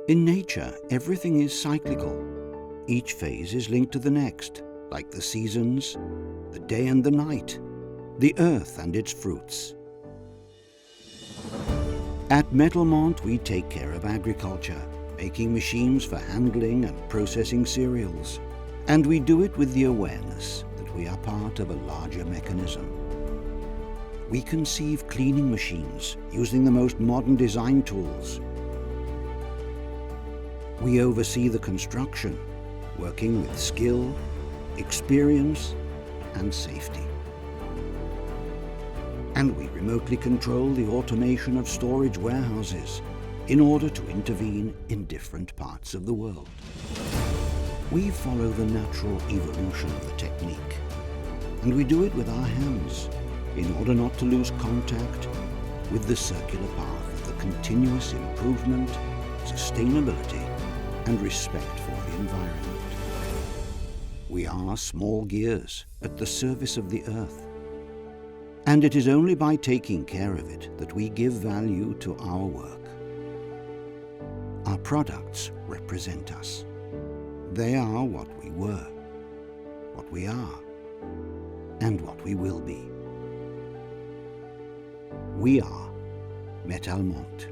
In nature, everything is cyclical. Each phase is linked to the next, like the seasons, the day and the night, the earth and its fruits. At Metalmont, we take care of agriculture, making machines for handling and processing cereals. And we do it with the awareness that we are part of a larger mechanism. We conceive cleaning machines using the most modern design tools. We oversee the construction, working with skill, experience, and safety. And we remotely control the automation of storage warehouses in order to intervene in different parts of the world. We follow the natural evolution of the technique, and we do it with our hands in order not to lose contact with the circular path of the continuous improvement, sustainability, and respect for the environment. We are small gears at the service of the earth, and it is only by taking care of it that we give value to our work. Our products represent us. They are what we were, what we are, and what we will be. We are Metalmont.